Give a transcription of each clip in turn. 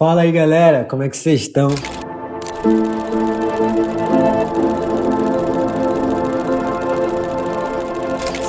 Fala aí, galera, como é que vocês estão?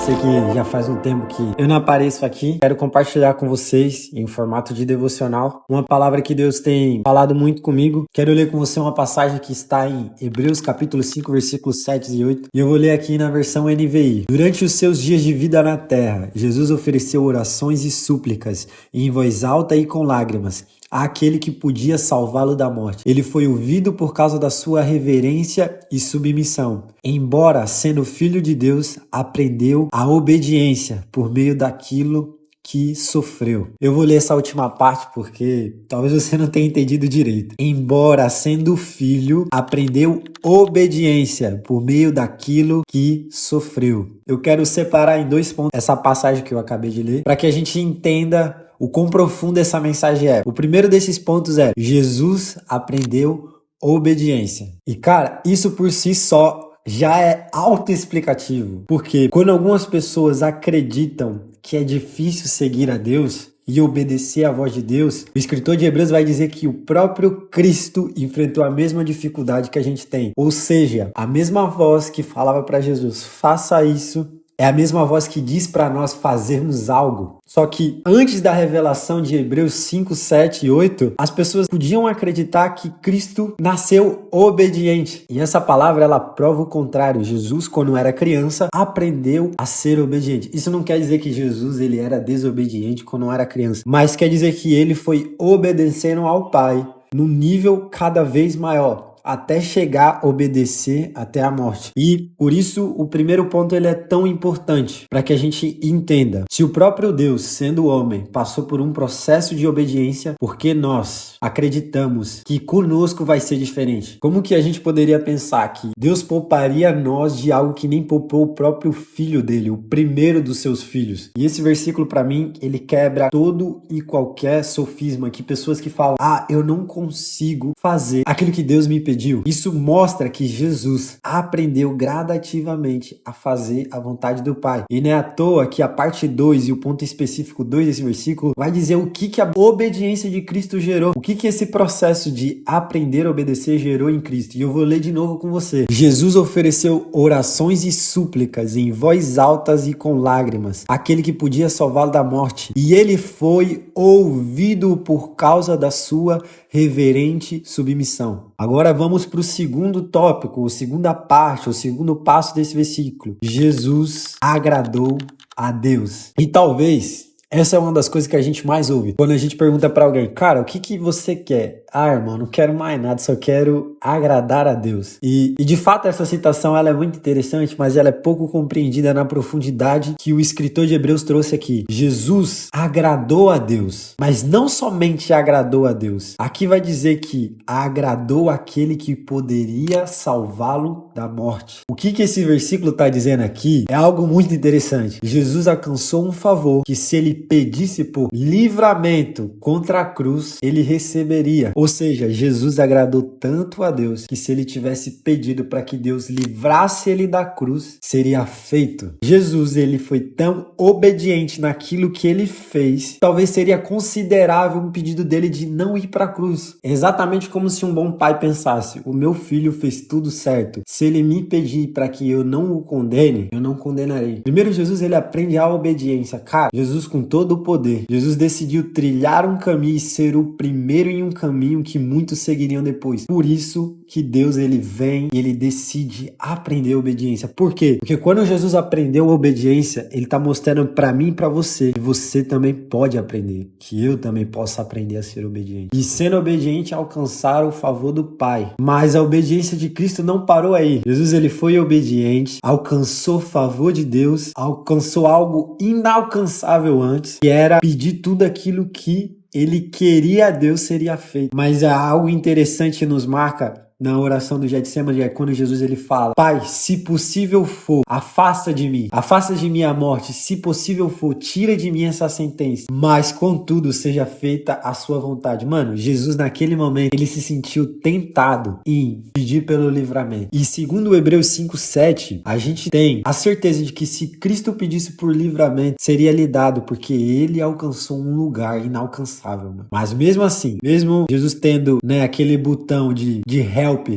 Sei que já faz um tempo que eu não apareço aqui. Quero compartilhar com vocês, em formato de devocional, uma palavra que Deus tem falado muito comigo. Quero ler com você uma passagem que está em Hebreus capítulo 5, versículos 7 e 8. E eu vou ler aqui na versão NVI. Durante os seus dias de vida na terra, Jesus ofereceu orações e súplicas, em voz alta e com lágrimas, àquele que podia salvá-lo da morte. Ele foi ouvido por causa da sua reverência e submissão. Embora sendo filho de Deus, aprendeu a obediência por meio daquilo que sofreu. Eu vou ler essa última parte porque talvez você não tenha entendido direito. Embora sendo filho, aprendeu obediência por meio daquilo que sofreu. Eu quero separar em 2 pontos essa passagem que eu acabei de ler para que a gente entenda o quão profundo essa mensagem é. O primeiro desses pontos é: Jesus aprendeu obediência. E cara, isso por si só já é autoexplicativo. Porque quando algumas pessoas acreditam que é difícil seguir a Deus e obedecer à voz de Deus, o escritor de Hebreus vai dizer que o próprio Cristo enfrentou a mesma dificuldade que a gente tem. Ou seja, a mesma voz que falava para Jesus, faça isso, é a mesma voz que diz para nós fazermos algo. Só que antes da revelação de Hebreus 5, 7 e 8, as pessoas podiam acreditar que Cristo nasceu obediente. E essa palavra, ela prova o contrário. Jesus, quando era criança, aprendeu a ser obediente. Isso não quer dizer que Jesus ele era desobediente quando era criança, mas quer dizer que ele foi obedecendo ao Pai num nível cada vez maior, até chegar a obedecer até a morte. E por isso o primeiro ponto ele é tão importante, para que a gente entenda. Se o próprio Deus, sendo homem, passou por um processo de obediência, por que nós acreditamos que conosco vai ser diferente? Como que a gente poderia pensar que Deus pouparia nós de algo que nem poupou o próprio filho dele, o primeiro dos seus filhos? E esse versículo para mim, ele quebra todo e qualquer sofisma que pessoas que falam: eu não consigo fazer aquilo que Deus me pediu. Isso mostra que Jesus aprendeu gradativamente a fazer a vontade do Pai. E não é à toa que a parte 2 e o ponto específico 2 desse versículo vai dizer o que a obediência de Cristo gerou. O que esse processo de aprender a obedecer gerou em Cristo. E eu vou ler de novo com você. Jesus ofereceu orações e súplicas em voz altas e com lágrimas, àquele que podia salvá-lo da morte. E ele foi ouvido por causa da sua reverente submissão. Agora vamos para o segundo tópico, a segunda parte, o segundo passo desse versículo. Jesus agradou a Deus. E talvez essa é uma das coisas que a gente mais ouve. Quando a gente pergunta para alguém: cara, o que você quer? Irmão, não quero mais nada, só quero agradar a Deus. E de fato essa citação ela é muito interessante, mas ela é pouco compreendida na profundidade que o escritor de Hebreus trouxe aqui. Jesus agradou a Deus, mas não somente agradou a Deus. Aqui vai dizer que agradou aquele que poderia salvá-lo da morte. O que esse versículo está dizendo aqui é algo muito interessante. Jesus alcançou um favor que, se ele pedisse por livramento contra a cruz, ele receberia. Ou seja, Jesus agradou tanto a Deus que, se ele tivesse pedido para que Deus livrasse ele da cruz, seria feito. Jesus, ele foi tão obediente naquilo que ele fez, talvez seria considerável um pedido dele de não ir para a cruz. Exatamente como se um bom pai pensasse: o meu filho fez tudo certo, se ele me pedir para que eu não o condene, eu não condenarei. Primeiro, Jesus ele aprende a obediência. Cara, Jesus, com todo o poder, Jesus decidiu trilhar um caminho e ser o primeiro em um caminho que muitos seguiriam depois. Por isso que Deus ele vem e ele decide aprender a obediência. Por quê? Porque quando Jesus aprendeu a obediência, ele está mostrando para mim e para você que você também pode aprender, que eu também posso aprender a ser obediente. E sendo obediente, alcançar o favor do Pai. Mas a obediência de Cristo não parou aí. Jesus ele foi obediente, alcançou o favor de Deus, alcançou algo inalcançável antes, que era pedir tudo aquilo que ele queria a Deus seria feito. Mas é algo interessante que nos marca na oração do Getsemane, é quando Jesus ele fala: Pai, se possível for, afasta de mim a morte, se possível for, tira de mim essa sentença, mas contudo seja feita a sua vontade. Mano, Jesus naquele momento, ele se sentiu tentado em pedir pelo livramento. E segundo Hebreus 5:7, a gente tem a certeza de que se Cristo pedisse por livramento, seria lhe dado, porque ele alcançou um lugar inalcançável, mano. Mas mesmo assim, mesmo Jesus tendo, né, aquele botão de help,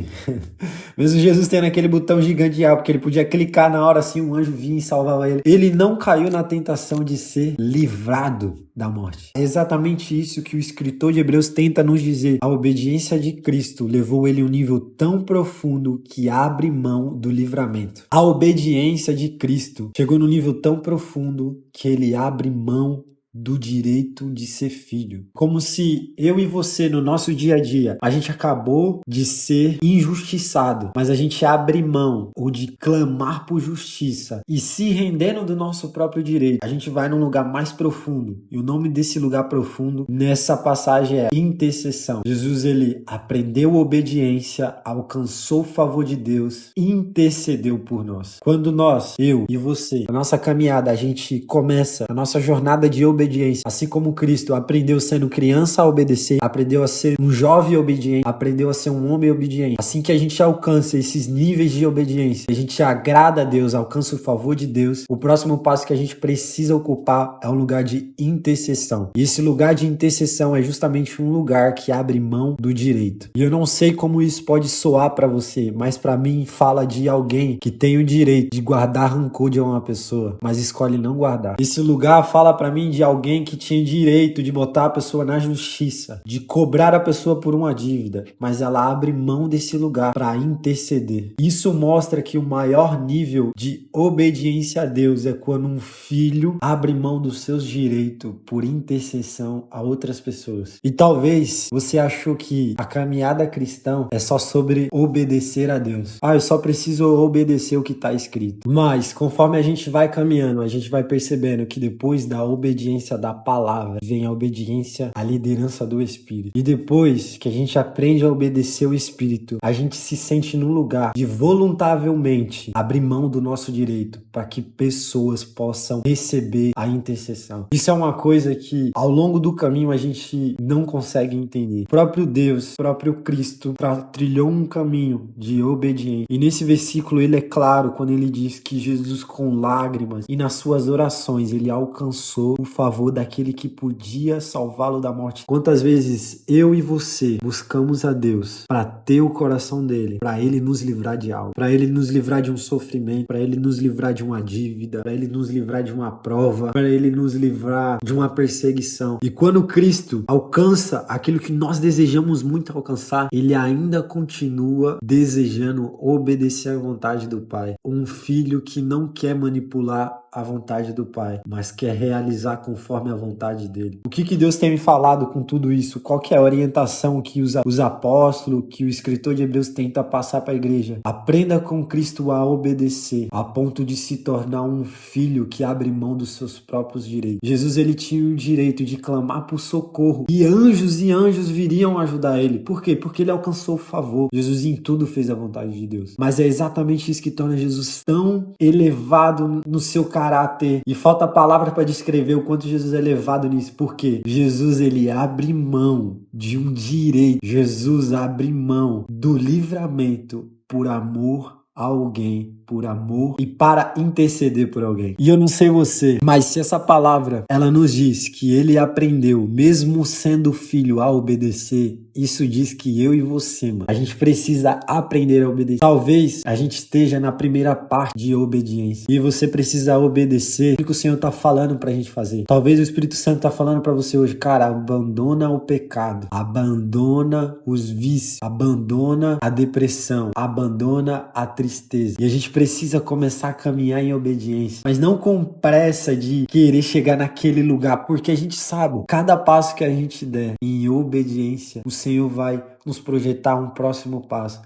mesmo Jesus tendo aquele botão gigante de help, que ele podia clicar na hora assim, um anjo vinha e salvava ele, ele não caiu na tentação de ser livrado da morte. É exatamente isso que o escritor de Hebreus tenta nos dizer. A obediência de Cristo levou ele a um nível tão profundo que abre mão do livramento. A obediência de Cristo chegou num nível tão profundo que ele abre mão do direito de ser filho. Como se eu e você, no nosso dia a dia, a gente acabou de ser injustiçado, mas a gente abre mão ou de clamar por justiça e se rendendo do nosso próprio direito, a gente vai num lugar mais profundo. E o nome desse lugar profundo nessa passagem é intercessão. Jesus, ele aprendeu obediência, alcançou o favor de Deus e intercedeu por nós. Quando nós, eu e você, a nossa caminhada, a gente começa a nossa jornada de obediência, assim como Cristo aprendeu sendo criança a obedecer, aprendeu a ser um jovem obediente, aprendeu a ser um homem obediente. Assim que a gente alcança esses níveis de obediência, a gente agrada a Deus, alcança o favor de Deus, o próximo passo que a gente precisa ocupar é um lugar de intercessão. E esse lugar de intercessão é justamente um lugar que abre mão do direito. E eu não sei como isso pode soar para você, mas para mim fala de alguém que tem o direito de guardar rancor de uma pessoa, mas escolhe não guardar. Esse lugar fala para mim de alguém que tinha direito de botar a pessoa na justiça, de cobrar a pessoa por uma dívida, mas ela abre mão desse lugar para interceder. Isso mostra que o maior nível de obediência a Deus é quando um filho abre mão dos seus direitos por intercessão a outras pessoas. E talvez você achou que a caminhada cristã é só sobre obedecer a Deus. Eu só preciso obedecer o que está escrito. Mas conforme a gente vai caminhando, a gente vai percebendo que depois da obediência da palavra vem a obediência à liderança do Espírito. E depois que a gente aprende a obedecer o Espírito, a gente se sente no lugar de voluntariamente abrir mão do nosso direito para que pessoas possam receber a intercessão. Isso é uma coisa que ao longo do caminho a gente não consegue entender. O próprio Deus, o próprio Cristo trilhou um caminho de obediência. E nesse versículo ele é claro quando ele diz que Jesus com lágrimas e nas suas orações ele alcançou o favor daquele que podia salvá-lo da morte. Quantas vezes eu e você buscamos a Deus para ter o coração dele, para ele nos livrar de algo, para ele nos livrar de um sofrimento, para ele nos livrar de uma dívida, para ele nos livrar de uma prova, para ele nos livrar de uma perseguição. E quando Cristo alcança aquilo que nós desejamos muito alcançar, ele ainda continua desejando obedecer à vontade do Pai. Um filho que não quer manipular a vontade do Pai, mas quer realizar conforme a vontade dele. O que Deus tem me falado com tudo isso? Qual que é a orientação que os apóstolos, que o escritor de Hebreus tenta passar para a igreja? Aprenda com Cristo a obedecer, a ponto de se tornar um filho que abre mão dos seus próprios direitos. Jesus, ele tinha o direito de clamar por socorro e anjos viriam ajudar ele. Por quê? Porque ele alcançou o favor. Jesus em tudo fez a vontade de Deus. Mas é exatamente isso que torna Jesus tão elevado no seu caráter. E falta palavra para descrever o quanto Jesus é elevado nisso. Por quê? Jesus, ele abre mão de um direito. Jesus abre mão do livramento por amor a alguém, por amor e para interceder por alguém. E eu não sei você, mas se essa palavra, ela nos diz que ele aprendeu, mesmo sendo filho, a obedecer, isso diz que eu e você, mano, a gente precisa aprender a obedecer. Talvez a gente esteja na primeira parte de obediência e você precisa obedecer o que o Senhor tá falando pra gente fazer. Talvez o Espírito Santo tá falando pra você hoje, cara, abandona o pecado, abandona os vícios, abandona a depressão, abandona a tristeza. E a gente precisa começar a caminhar em obediência, mas não com pressa de querer chegar naquele lugar, porque a gente sabe, cada passo que a gente der em obediência, o Senhor vai nos projetar um próximo passo.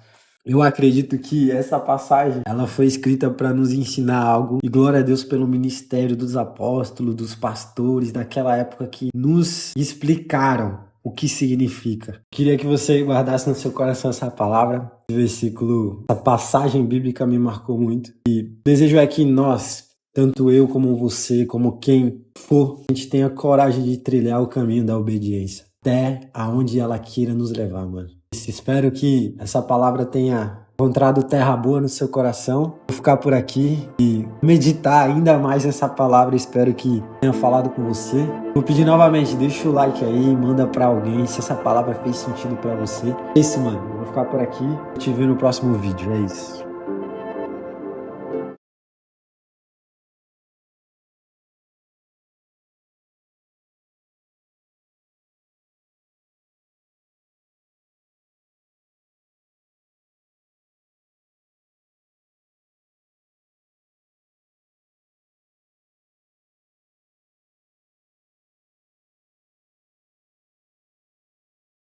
Eu acredito que essa passagem, ela foi escrita para nos ensinar algo, e glória a Deus pelo ministério dos apóstolos, dos pastores daquela época que nos explicaram o que significa. Queria que você guardasse no seu coração essa palavra, esse versículo, essa passagem bíblica me marcou muito. E o desejo é que nós, tanto eu como você, como quem for, a gente tenha coragem de trilhar o caminho da obediência, até aonde ela queira nos levar, mano. Espero que essa palavra tenha encontrado terra boa no seu coração. Vou ficar por aqui e meditar ainda mais nessa palavra. Espero que tenha falado com você. Vou pedir novamente, deixa o like aí, manda pra alguém se essa palavra fez sentido pra você. É isso, mano. Vou ficar por aqui. Te ver no próximo vídeo. É isso.